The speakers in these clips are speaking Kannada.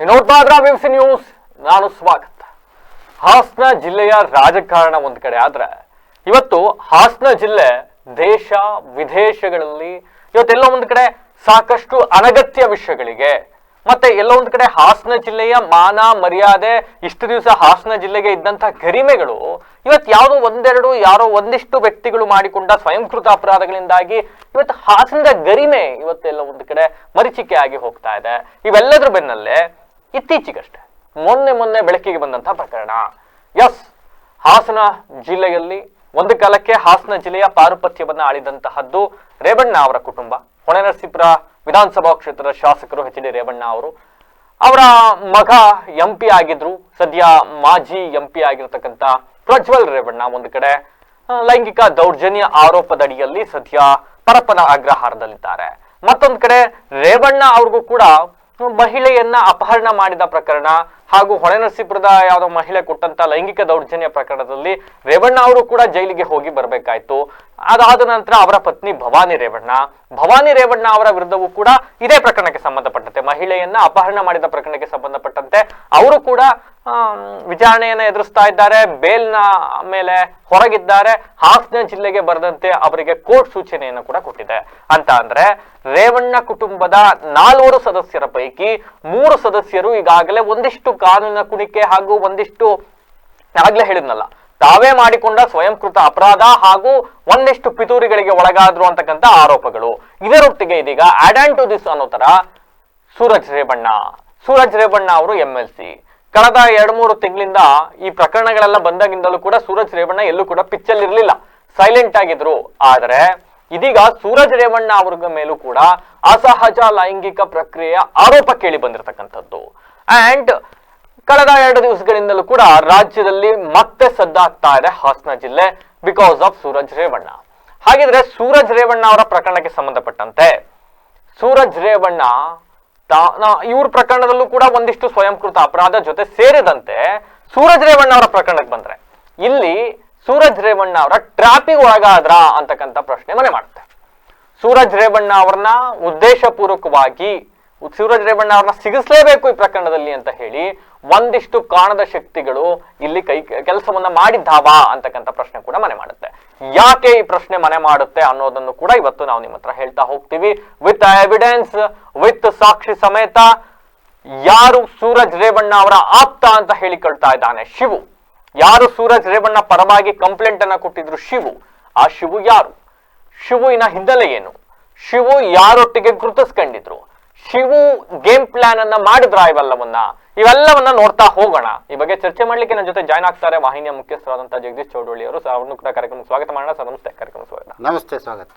ನೋಡ್ತಾ ಇದ್ರ ವಿವಿಸಿ ನ್ಯೂಸ್. ನಾನು ಸ್ವಾಗತ. ಹಾಸನ ಜಿಲ್ಲೆಯ ರಾಜಕಾರಣ ಒಂದ್ ಕಡೆ ಆದ್ರೆ ಇವತ್ತು ಹಾಸನ ಜಿಲ್ಲೆ ದೇಶ ವಿದೇಶಗಳಲ್ಲಿ ಇವತ್ತೆಲ್ಲ ಒಂದ್ ಕಡೆ ಸಾಕಷ್ಟು ಅನಗತ್ಯ ವಿಷಯಗಳಿಗೆ ಮತ್ತೆ ಎಲ್ಲ ಒಂದ್ ಕಡೆ ಹಾಸನ ಜಿಲ್ಲೆಯ ಮಾನ ಮರ್ಯಾದೆ ಇಷ್ಟು ದಿವಸ ಹಾಸನ ಜಿಲ್ಲೆಗೆ ಇದ್ದಂತಹ ಗರಿಮೆಗಳು ಇವತ್ತು ಯಾವುದೋ ಒಂದೆರಡು ಯಾರೋ ಒಂದಿಷ್ಟು ವ್ಯಕ್ತಿಗಳು ಮಾಡಿಕೊಂಡ ಸ್ವಯಂಕೃತ ಅಪರಾಧಗಳಿಂದಾಗಿ ಇವತ್ತು ಹಾಸನದ ಗರಿಮೆ ಇವತ್ತೆಲ್ಲ ಒಂದು ಕಡೆ ಮರೀಚಿಕೆ ಆಗಿ ಹೋಗ್ತಾ ಇದೆ. ಇವೆಲ್ಲದ್ರ ಬೆನ್ನಲ್ಲೇ ಇತ್ತೀಚೆಗಷ್ಟೇ ಮೊನ್ನೆ ಬೆಳಕಿಗೆ ಬಂದಂತಹ ಪ್ರಕರಣ. ಎಸ್, ಹಾಸನ ಜಿಲ್ಲೆಯಲ್ಲಿ ಒಂದು ಕಾಲಕ್ಕೆ ಹಾಸನ ಜಿಲ್ಲೆಯ ಪಾರುಪತ್ಯವನ್ನ ಆಳಿದಂತಹದ್ದು ರೇವಣ್ಣ ಅವರ ಕುಟುಂಬ. ಹೊಳೆನರಸೀಪುರ ವಿಧಾನಸಭಾ ಕ್ಷೇತ್ರದ ಶಾಸಕರು ಎಚ್ ಡಿ ರೇವಣ್ಣ ಅವರು, ಅವರ ಮಗ ಎಂಪಿ ಆಗಿದ್ರು, ಸದ್ಯ ಮಾಜಿ ಎಂಪಿ ಆಗಿರ್ತಕ್ಕಂಥ ಪ್ರಜ್ವಲ್ ರೇವಣ್ಣ ಒಂದು ಕಡೆ ಲೈಂಗಿಕ ದೌರ್ಜನ್ಯ ಆರೋಪದಡಿಯಲ್ಲಿ ಸದ್ಯ ಪರಪ್ಪನ ಅಗ್ರಹಾರದಲ್ಲಿದ್ದಾರೆ. ಮತ್ತೊಂದು ಕಡೆ ರೇವಣ್ಣ ಅವ್ರಿಗೂ ಕೂಡ ಮಹಿಳೆಯನ್ನ ಅಪಹರಣ ಮಾಡಿದ ಪ್ರಕರಣ ಹಾಗೂ ಹೊಳೆನರಸೀಪುರದ ಯಾವುದೋ ಮಹಿಳೆ ಕೊಟ್ಟಂತ ಲೈಂಗಿಕ ದೌರ್ಜನ್ಯ ಪ್ರಕರಣದಲ್ಲಿ ರೇವಣ್ಣ ಅವರು ಕೂಡ ಜೈಲಿಗೆ ಹೋಗಿ ಬರಬೇಕಾಯ್ತು. ಅದಾದ ನಂತರ ಅವರ ಪತ್ನಿ ಭವಾನಿ ರೇವಣ್ಣ ಅವರ ವಿರುದ್ಧವೂ ಕೂಡ ಇದೇ ಪ್ರಕರಣಕ್ಕೆ ಸಂಬಂಧಪಟ್ಟಂತೆ, ಮಹಿಳೆಯನ್ನ ಅಪಹರಣ ಮಾಡಿದ ಪ್ರಕರಣಕ್ಕೆ ಸಂಬಂಧಪಟ್ಟಂತೆ ಅವರು ಕೂಡ ವಿಚಾರಣೆಯನ್ನ ಎದುರಿಸ್ತಾ ಇದ್ದಾರೆ. ಬೇಲ್ನ ಮೇಲೆ ಹೊರಗಿದ್ದಾರೆ. ಹಾಸನ ಜಿಲ್ಲೆಗೆ ಬರದಂತೆ ಅವರಿಗೆ ಕೋರ್ಟ್ ಸೂಚನೆಯನ್ನು ಕೂಡ ಕೊಟ್ಟಿದೆ. ಅಂತ ಅಂದ್ರೆ ರೇವಣ್ಣ ಕುಟುಂಬದ 4 ಸದಸ್ಯರ ಪೈಕಿ 3 ಸದಸ್ಯರು ಈಗಾಗಲೇ ಒಂದಿಷ್ಟು ಕಾನೂನಿನ ಕುಣಿಕೆ ಹಾಗೂ ಒಂದಿಷ್ಟು ಆಗ್ಲೇ ಹೇಳಿದ್ನಲ್ಲ ತಾವೇ ಮಾಡಿಕೊಂಡ ಸ್ವಯಂಕೃತ ಅಪರಾಧ ಹಾಗೂ ಒಂದಿಷ್ಟು ಪಿತೂರಿಗಳಿಗೆ ಒಳಗಾದ್ರು ಅಂತಕ್ಕಂಥ ಆರೋಪಗಳು. ಇದರೊಟ್ಟಿಗೆ ಇದೀಗ ಆಡ್ ಆನ್ ಟು ದಿಸ್ ಅನ್ನೋ ತರ ಸೂರಜ್ ರೇವಣ್ಣ ಅವರು MLC ಕಳೆದ 2-3 ತಿಂಗಳಿಂದ ಈ ಪ್ರಕರಣಗಳೆಲ್ಲ ಬಂದಾಗಿಂದಲೂ ಕೂಡ ಸೂರಜ್ ರೇವಣ್ಣ ಎಲ್ಲೂ ಕೂಡ ಪಿಚ್ಚಲ್ಲಿ ಇರಲಿಲ್ಲ, ಸೈಲೆಂಟ್ ಆಗಿದ್ರು. ಆದ್ರೆ ಇದೀಗ ಸೂರಜ್ ರೇವಣ್ಣ ಅವ್ರ ಮೇಲೂ ಕೂಡ ಅಸಹಜ ಲೈಂಗಿಕ ಪ್ರಕ್ರಿಯೆಯ ಆರೋಪ ಕೇಳಿ ಬಂದಿರತಕ್ಕಂಥದ್ದು. ಅಂಡ್ ಕಳೆದ 2 ದಿವಸಗಳಿಂದಲೂ ಕೂಡ ರಾಜ್ಯದಲ್ಲಿ ಮತ್ತೆ ಸದ್ದಾಗ್ತಾ ಇದೆ ಹಾಸನ ಜಿಲ್ಲೆ ಬಿಕಾಸ್ ಆಫ್ ಸೂರಜ್ ರೇವಣ್ಣ. ಹಾಗಿದ್ರೆ ಸೂರಜ್ ರೇವಣ್ಣ ಅವರ ಪ್ರಕರಣಕ್ಕೆ ಸಂಬಂಧಪಟ್ಟಂತೆ ಸೂರಜ್ ರೇವಣ್ಣ ಇವ್ರ ಪ್ರಕರಣದಲ್ಲೂ ಕೂಡ ಒಂದಿಷ್ಟು ಸ್ವಯಂಕೃತ ಅಪರಾಧ ಜೊತೆ ಸೇರಿದಂತೆ ಸೂರಜ್ ರೇವಣ್ಣ ಅವರ ಪ್ರಕರಣಕ್ಕೆ ಬಂದ್ರೆ ಇಲ್ಲಿ ಸೂರಜ್ ರೇವಣ್ಣ ಅವರ ಟ್ರಾಪಿಗೆ ಒಳಗಾದ್ರ ಅಂತಕ್ಕಂಥ ಪ್ರಶ್ನೆ ಮನೆ ಮಾಡುತ್ತೆ. ಸೂರಜ್ ರೇವಣ್ಣ ಅವ್ರನ್ನ ಉದ್ದೇಶಪೂರ್ವಕವಾಗಿ ಸೂರಜ್ ರೇವಣ್ಣ ಅವ್ರನ್ನ ಸಿಗಿಸ್ಲೇಬೇಕು ಈ ಪ್ರಕರಣದಲ್ಲಿ ಅಂತ ಹೇಳಿ ಒಂದಿಷ್ಟು ಕಾಣದ ಶಕ್ತಿಗಳು ಇಲ್ಲಿ ಕೆಲಸವನ್ನ ಮಾಡಿದ್ದಾವ ಅಂತಕ್ಕಂಥ ಪ್ರಶ್ನೆ ಕೂಡ ಮನೆ ಮಾಡುತ್ತೆ. ಯಾಕೆ ಈ ಪ್ರಶ್ನೆ ಮನೆ ಮಾಡುತ್ತೆ ಅನ್ನೋದನ್ನು ಕೂಡ ಇವತ್ತು ನಾವು ನಿಮ್ಮ ಹತ್ರ ಹೇಳ್ತಾ ಹೋಗ್ತೀವಿ ವಿತ್ ಎವಿಡೆನ್ಸ್, ವಿತ್ ಸಾಕ್ಷಿ ಸಮೇತ. ಯಾರು ಸೂರಜ್ ರೇವಣ್ಣ ಅವರ ಆಪ್ತ ಅಂತ ಹೇಳಿಕೊಳ್ತಾ ಇದ್ದಾನೆ ಶಿವು, ಯಾರು ಸೂರಜ್ ರೇವಣ್ಣ ಪರವಾಗಿ ಕಂಪ್ಲೇಂಟ್ ಅನ್ನ ಕೊಟ್ಟಿದ್ರು ಆ ಶಿವು ಯಾರು, ಶಿವುವಿನ ಹಿನ್ನೆಲೆ ಏನು, ಶಿವು ಯಾರೊಟ್ಟಿಗೆ ಗುರುತಿಸ್ಕೊಂಡಿದ್ರು, ಶಿವು ಗೇಮ್ ಪ್ಲಾನ್ ಅನ್ನ ಮಾಡಿದ್ರ, ಇವೆಲ್ಲವನ್ನ ನೋಡ್ತಾ ಹೋಗೋಣ. ಈ ಬಗ್ಗೆ ಚರ್ಚೆ ಮಾಡ್ಲಿಕ್ಕೆ ನನ್ನ ಜೊತೆ ಜಾಯ್ನ್ ಆಗ್ತಾರೆ ವಾಹಿನಿಯ ಮುಖ್ಯಸ್ಥರಾದಂತಹ ಜಗದೀಶ್ ಚೌಡಳ್ಳಿ ಅವರು. ಅವ್ರನ್ನು ಕೂಡ ಕಾರ್ಯಕ್ರಮಕ್ಕೆ ಸ್ವಾಗತ ಮಾಡೋಣ. ಸರ್ ನಮಸ್ತೆ. ಕಾರ್ಯಕ್ರಮ ಸ್ವಾಗತ. ನಮಸ್ತೆ, ಸ್ವಾಗತ.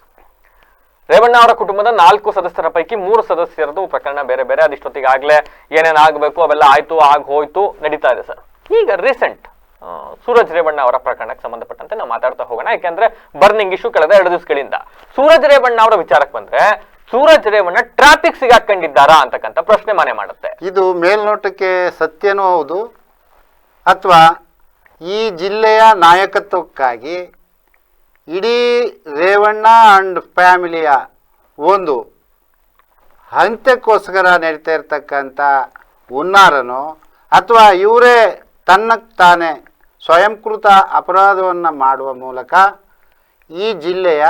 ರೇವಣ್ಣ ಅವರ ಕುಟುಂಬದ 4 ಸದಸ್ಯರ ಪೈಕಿ 3 ಸದಸ್ಯರದು ಪ್ರಕರಣ ಬೇರೆ ಅದಿಷ್ಟೊತ್ತಿಗೆ ಆಗ್ಲೇ ಏನೇನ್ ಆಗ್ಬೇಕು ಅವೆಲ್ಲ ಆಯ್ತು, ಹೋಯ್ತು, ನಡೀತಾ ಇದೆ ಸರ್. ಈಗ ರೀಸೆಂಟ್ ಸೂರಜ್ ರೇವಣ್ಣ ಅವರ ಪ್ರಕರಣಕ್ಕೆ ಸಂಬಂಧಪಟ್ಟಂತೆ ನಾವು ಮಾತಾಡ್ತಾ ಹೋಗೋಣ. ಯಾಕೆಂದ್ರೆ ಬರ್ನಿಂಗ್ ಇಶ್ಯೂ ಕಳೆದ 2 ದಿವಸಗಳಿಂದ. ಸೂರಜ್ ರೇವಣ್ಣ ಅವರ ವಿಚಾರಕ್ಕೆ ಬಂದ್ರೆ ಸೂರಜ್ ರೇವಣ್ಣ ಟ್ರಾಫಿಕ್ ಸಿಗಾಕೊಂಡಿದ್ದಾರಾ ಅಂತಕ್ಕಂಥ ಪ್ರಶ್ನೆ ಮನೆ ಮಾಡುತ್ತೆ. ಇದು ಮೇಲ್ನೋಟಕ್ಕೆ ಸತ್ಯನೂ ಹೌದು, ಅಥವಾ ಈ ಜಿಲ್ಲೆಯ ನಾಯಕತ್ವಕ್ಕಾಗಿ ಇಡೀ ರೇವಣ್ಣ ಅಂಡ್ ಫ್ಯಾಮಿಲಿಯ ಒಂದು ಅಂತ್ಯಕ್ಕೋಸ್ಕರ ನಡೀತಾ ಇರ್ತಕ್ಕಂಥ ಹುನ್ನಾರನೋ ಅಥವಾ ಇವರೇ ತನ್ನಕ್ಕೆ ತಾನೇ ಸ್ವಯಂಕೃತ ಅಪರಾಧವನ್ನು ಮಾಡುವ ಮೂಲಕ ಈ ಜಿಲ್ಲೆಯ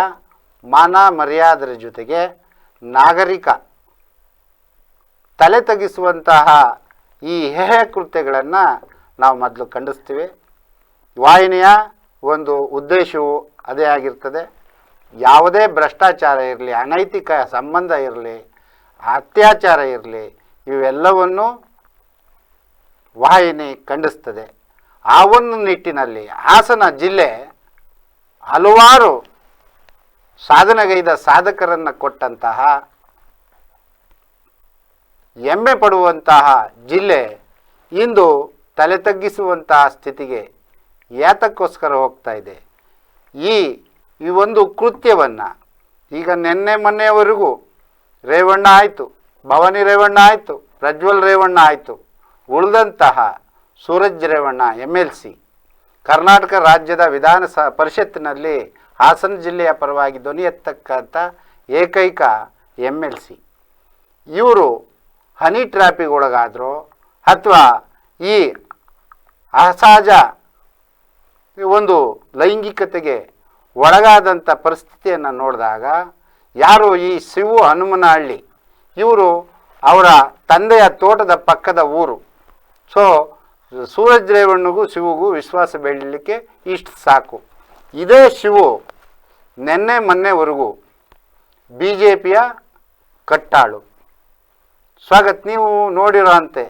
ಮಾನ ಮರ್ಯಾದರ ಜೊತೆಗೆ ನಾಗರಿಕ ತಲೆ ತಗ್ಗಿಸುವಂತಹ ಈ ಹೇಯ ಕೃತ್ಯಗಳನ್ನು ನಾವು ಮೊದಲು ಖಂಡಿಸ್ತೀವಿ. ವಾಹಿನಿಯ ಒಂದು ಉದ್ದೇಶವು ಅದೇ ಆಗಿರ್ತದೆ. ಯಾವುದೇ ಭ್ರಷ್ಟಾಚಾರ ಇರಲಿ, ಅನೈತಿಕ ಸಂಬಂಧ ಇರಲಿ, ಅತ್ಯಾಚಾರ ಇರಲಿ, ಇವೆಲ್ಲವನ್ನು ವಾಹಿನಿ ಖಂಡಿಸ್ತದೆ. ಆ ಒಂದು ನಿಟ್ಟಿನಲ್ಲಿ ಹಾಸನ ಜಿಲ್ಲೆ ಹಲವಾರು ಸಾಧನೆಗೈದ ಸಾಧಕರನ್ನು ಕೊಟ್ಟಂತಹ ಹೆಮ್ಮೆ ಪಡುವಂತಹ ಜಿಲ್ಲೆ ಇಂದು ತಲೆ ತಗ್ಗಿಸುವಂತಹ ಸ್ಥಿತಿಗೆ ಯಾತಕ್ಕೋಸ್ಕರ ಹೋಗ್ತಾ ಇದೆ. ಈ ಒಂದು ಕೃತ್ಯವನ್ನು ಈಗ ಮೊನ್ನೆಯವರೆಗೂ ರೇವಣ್ಣ ಆಯಿತು, ಭವಾನಿ ರೇವಣ್ಣ ಆಯಿತು, ಪ್ರಜ್ವಲ್ ರೇವಣ್ಣ ಆಯಿತು, ಉಳಿದಂತಹ ಸೂರಜ್ ರೇವಣ್ಣ MLC ಕರ್ನಾಟಕ ರಾಜ್ಯದ ಪರಿಷತ್ತಿನಲ್ಲಿ ಹಾಸನ ಜಿಲ್ಲೆಯ ಪರವಾಗಿ ಧ್ವನಿ ಎತ್ತಕ್ಕಂಥ ಏಕೈಕ MLC. ಇವರು ಹನಿ ಟ್ರ್ಯಾಪಿಗೆ ಒಳಗಾದರೂ ಅಥವಾ ಈ ಅಸಹಜ ಒಂದು ಲೈಂಗಿಕತೆಗೆ ಒಳಗಾದಂಥ ಪರಿಸ್ಥಿತಿಯನ್ನು ನೋಡಿದಾಗ ಯಾರು ಈ ಶಿವು ಹನುಮನಹಳ್ಳಿ ಇವರು ಅವರ ತಂದೆಯ ತೋಟದ ಪಕ್ಕದ ಊರು. ಸೊ ಸೂರಜ್ ರೇವಣ್ಣಗೂ ಶಿವುಗೂ ವಿಶ್ವಾಸ ಬೆಳೀಲಿಕ್ಕೆ ಇಷ್ಟು ಸಾಕು. ಇದೇ ಶಿವು ನೆನ್ನೆ ಮೊನ್ನೆವರೆಗೂ ಬಿ ಜೆ ಪಿಯ ಕಟ್ಟಾಳು. ಸ್ವಾಗತ್ ನೀವು ನೋಡಿರೋ ಅಂತೆ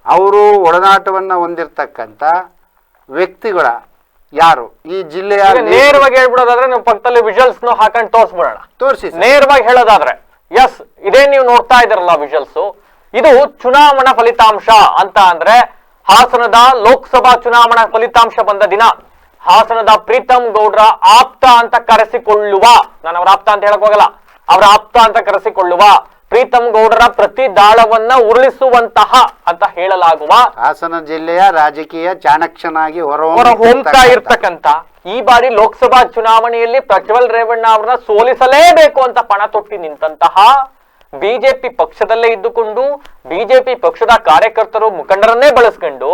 ಅವರು ಒಡನಾಟವನ್ನು ಹೊಂದಿರತಕ್ಕಂಥ ವ್ಯಕ್ತಿಗಳ ಯಾರು ಈ ಜಿಲ್ಲೆಯ ನೇರವಾಗಿ ಹೇಳ್ಬಿಡೋದಾದ್ರೆ ನೀವು ಪಕ್ಕದಲ್ಲಿ ವಿಜುವಲ್ಸ್ ಹಾಕೊಂಡು ತೋರಿಸ್ಬಿಡೋಣ. ತೋರಿಸಿ ನೇರವಾಗಿ ಹೇಳೋದಾದ್ರೆ ಎಸ್ ಇದೇ ನೀವು ನೋಡ್ತಾ ಇದ್ದೀರಲ್ಲ ವಿಜುವಲ್ಸ್, ಇದು ಚುನಾವಣಾ ಫಲಿತಾಂಶ ಅಂತ ಅಂದ್ರೆ ಹಾಸನದ ಲೋಕಸಭಾ ಚುನಾವಣಾ ಫಲಿತಾಂಶ ಬಂದ ದಿನ ಹಾಸನದ ಪ್ರೀತಮ್ ಗೌಡ್ರ ಆಪ್ತ ಅಂತ ಕರೆಸಿಕೊಳ್ಳುವ, ನಾನು ಅವರ ಆಪ್ತ ಅಂತ ಹೇಳಕ್ ಹೋಗಲ್ಲ, ಅವರ ಆಪ್ತ ಅಂತ ಕರೆಸಿಕೊಳ್ಳುವ ಪ್ರೀತಮ್ ಗೌಡರ ಪ್ರತಿ ದಾಳವನ್ನ ಉರುಳಿಸುವಂತಹ ಅಂತ ಹೇಳಲಾಗುವ ಹಾಸನ ಜಿಲ್ಲೆಯ ರಾಜಕೀಯ ಚಾಣಕ್ಷನಾಗಿ ಹೊರಹೊಮ್ತಾ ಇರ್ತಕ್ಕಂಥ ಈ ಬಾರಿ ಲೋಕಸಭಾ ಚುನಾವಣೆಯಲ್ಲಿ ಪ್ರಜ್ವಲ್ ರೇವಣ್ಣ ಅವರನ್ನ ಸೋಲಿಸಲೇಬೇಕು ಅಂತ ಪಣ ತೊಟ್ಟಿ ನಿಂತಹ ಬಿಜೆಪಿ ಪಕ್ಷದಲ್ಲೇ ಇದ್ದುಕೊಂಡು ಬಿಜೆಪಿ ಪಕ್ಷದ ಕಾರ್ಯಕರ್ತರು ಮುಖಂಡರನ್ನೇ ಬಳಸ್ಕೊಂಡು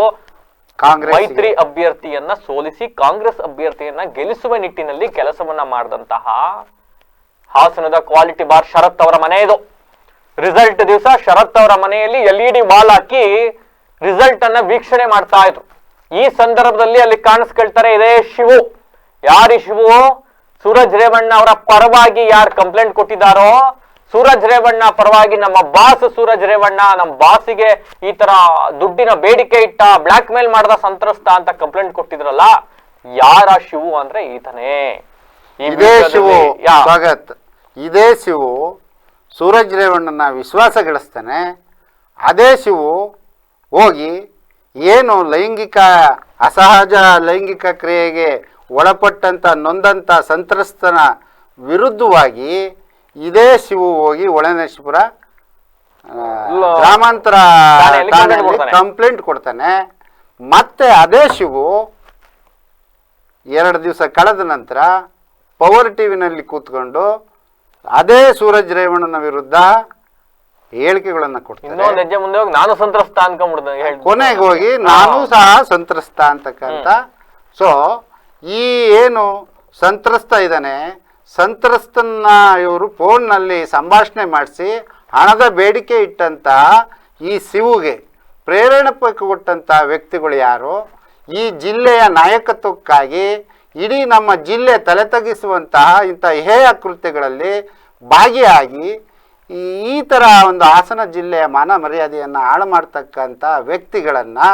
ಕಾಂಗ್ರೆಸ್ ಮೈತ್ರಿ ಅಭ್ಯರ್ಥಿಯನ್ನ ಸೋಲಿಸಿ ಕಾಂಗ್ರೆಸ್ ಅಭ್ಯರ್ಥಿಯನ್ನ ಗೆಲ್ಲಿಸುವ ನಿಟ್ಟಿನಲ್ಲಿ ಕೆಲಸವನ್ನ ಮಾಡಿದಂತಹ ಹಾಸನದ ಕ್ವಾಲಿಟಿ ಬಾರ್ ಶರತ್ ಅವರ ಮನೆ ಇದು. ರಿಸಲ್ಟ್ ದಿವಸ ಶರತ್ ಅವರ ಮನೆಯಲ್ಲಿ LED ವಾಲ್ ಹಾಕಿ ರಿಸಲ್ಟ್ ಅನ್ನ ವೀಕ್ಷಣೆ ಮಾಡ್ತಾ ಇದ್ರು. ಈ ಸಂದರ್ಭದಲ್ಲಿ ಅಲ್ಲಿ ಕಾಣಿಸ್ಕೊಳ್ತಾರೆ ಇದೇ ಶಿವು. ಯಾರಿ ಶಿವು? ಸೂರಜ್ ರೇವಣ್ಣ ಅವರ ಪರವಾಗಿ ಯಾರು ಕಂಪ್ಲೇಂಟ್ ಕೊಟ್ಟಿದ್ದಾರೋ, ಸೂರಜ್ ರೇವಣ್ಣ ಪರವಾಗಿ ನಮ್ಮ ಬಾಸ್ ಸೂರಜ್ ರೇವಣ್ಣ ನಮ್ಮ ಬಾಸಿಗೆ ಈ ತರ ದುಡ್ಡಿನ ಬೇಡಿಕೆ ಇಟ್ಟ, ಬ್ಲಾಕ್ ಮೇಲ್ ಮಾಡದ ಸಂತ್ರಸ್ತ ಅಂತ ಕಂಪ್ಲೇಂಟ್ ಕೊಟ್ಟಿದ್ರಲ್ಲ, ಯಾರ ಶಿವು ಅಂದ್ರೆ ಈತನೇ. ಇದೇ ಶಿವು ಸ್ವಾಗತ್. ಇದೇ ಶಿವು ಸೂರಜ್ ರೇವಣ್ಣನ ವಿಶ್ವಾಸ ಗಳಿಸ್ತಾನೆ. ಅದೇ ಶಿವು ಹೋಗಿ ಏನು ಅಸಹಜ ಲೈಂಗಿಕ ಕ್ರಿಯೆಗೆ ಒಳಪಟ್ಟಂಥ ನೊಂದಂಥ ಸಂತ್ರಸ್ತನ ವಿರುದ್ಧವಾಗಿ ಇದೇ ಶಿವು ಹೋಗಿ ಒಳನೇಶ್ವರ ಗ್ರಾಮಾಂತರ ಠಾಣೆಯಲ್ಲಿ ಕಂಪ್ಲೇಂಟ್ ಕೊಡ್ತಾನೆ. ಮತ್ತೆ ಅದೇ ಶಿವು 2 ದಿವಸ ಕಳೆದ ನಂತರ ಪವರ್ ಟಿವಿನಲ್ಲಿ ಕೂತ್ಕೊಂಡು ಅದೇ ಸೂರಜ್ ರೇವಣ್ಣನ ವಿರುದ್ಧ ಹೇಳಿಕೆಗಳನ್ನು ಕೊಡ್ತಾರೆ. ನಾನು ಸಂತ್ರಸ್ತ ಅನ್ಕೊಂಡ್ಬಿಡ್ದೆ, ಕೊನೆಗೆ ಹೋಗಿ ನಾನು ಸಹ ಸಂತ್ರಸ್ತ ಅಂತಕ್ಕಂಥ. ಸೊ ಈ ಏನು ಸಂತ್ರಸ್ತ ಇದ್ದಾನೆ, ಸಂತ್ರಸ್ತನ ಇವರು ಫೋನ್ನಲ್ಲಿ ಸಂಭಾಷಣೆ ಮಾಡಿಸಿ ಹಣದ ಬೇಡಿಕೆ ಇಟ್ಟಂತಹ ಈ ಶಿವುಗೆ ಪ್ರೇರಣೆ ಕೊಟ್ಟಂಥ ವ್ಯಕ್ತಿಗಳು ಯಾರು? ಈ ಜಿಲ್ಲೆಯ ನಾಯಕತ್ವಕ್ಕಾಗಿ ಇಡೀ ನಮ್ಮ ಜಿಲ್ಲೆ ತಲೆ ತಗ್ಗಿಸುವಂತಹ ಇಂಥ ಹೇಯ ಕೃತ್ಯಗಳಲ್ಲಿ ಭಾಗಿಯಾಗಿ ಈ ಥರ ಒಂದು ಹಾಸನ ಜಿಲ್ಲೆಯ ಮಾನ ಮರ್ಯಾದೆಯನ್ನು ಹಾಳು ಮಾಡ್ತಕ್ಕಂಥ ವ್ಯಕ್ತಿಗಳನ್ನು